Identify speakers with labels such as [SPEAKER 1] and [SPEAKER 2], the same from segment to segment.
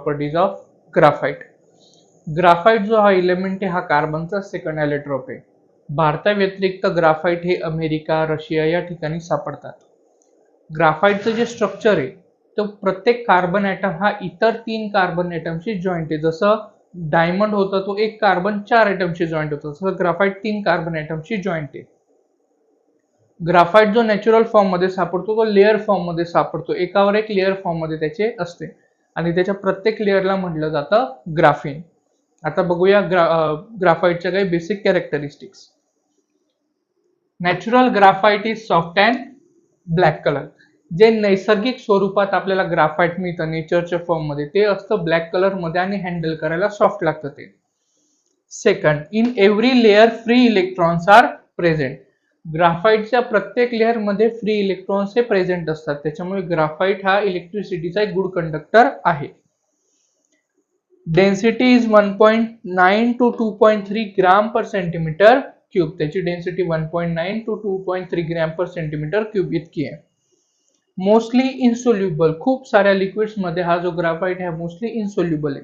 [SPEAKER 1] Properties of graphite. Graphite जो हा element आहे हा कार्बनचा सेकंड ॲलिट्रॉप आहे. भारताव्यतिरिक्त ग्राफाइट हे अमेरिका, रशिया या ठिकाणी सापडतात. ग्राफाइटचं जे स्ट्रक्चर आहे तो प्रत्येक कार्बन ॲटम हा इतर 3 कार्बन ॲटमशी जॉईंट आहे. जसं डायमंड होता तो एक कार्बन 4 ॲटमशी जॉईंट होतो, तसं ग्राफाइट 3 कार्बन ॲटमशी जॉईंट आहे. ग्राफाइट जो नॅचरल फॉर्म मध्ये सापडतो तो लेअर फॉर्म मध्ये सापडतो. एकावर एक लेअर फॉर्म मध्ये त्याचे असते आणि त्याच्या प्रत्येक लेअरला म्हटलं जातं ग्राफीन. आता बघूया ग्राफाइटच्या काही basic characteristics. Natural graphite is soft and black colour. जे नैसर्गिक स्वरूपात आपल्याला ग्राफाइट मिळतं नेचरच्या फॉर्म मध्ये ते असतं ब्लॅक कलर मध्ये आणि हँडल करायला सॉफ्ट लागतं ते. Second, in every layer free electrons are present. ग्राफाइटच्या प्रत्येक लेअर मध्ये फ्री इलेक्ट्रॉन्स हे प्रेझेंट असतात, त्याच्यामुळे ग्राफाइट हा इलेक्ट्रिसिटीचा एक गुड कंडक्टर आहे. Density is 1.9 to 2.3 gram per centimetre cube. त्याची density 1.9 to 2.3 gram per centimetre cube इतकी आहे. Mostly insoluble. खूप साऱ्या लिक्विड्स मध्ये हा जो ग्राफाइट आहे मोस्टली इनसोल्युबल आहे.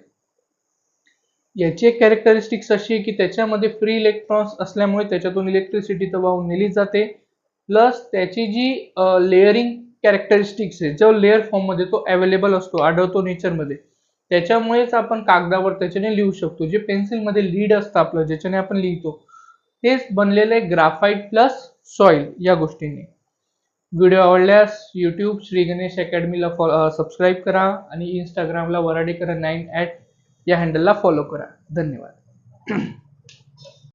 [SPEAKER 1] याची एक कॅरेक्टरिस्टिक्स अशी आहे की त्याच्यामध्ये फ्री इलेक्ट्रॉन्स असल्यामुळे त्याच्यातून इलेक्ट्रिसिटी तर वाहून नेली जाते. प्लस त्याची जी लेअरिंग कॅरेक्टरिस्टिक्स आहे जो लेअर फॉर्म मध्ये तो अवेलेबल असतो, आढळतो नेचरमध्ये, त्याच्यामुळेच आपण कागदावर त्याच्याने लिहू शकतो. जे पेन्सिलमध्ये लीड असतं आपलं ज्याच्याने आपण लिहितो तेच बनलेले ग्राफाइट प्लस सॉइल या गोष्टींनी. व्हिडिओ आवडल्यास यूट्यूब श्री गणेश अकॅडमीला सबस्क्राईब करा आणि इंस्टाग्रामला वराडेकर 9 या हँडलला फॉलो करा. धन्यवाद.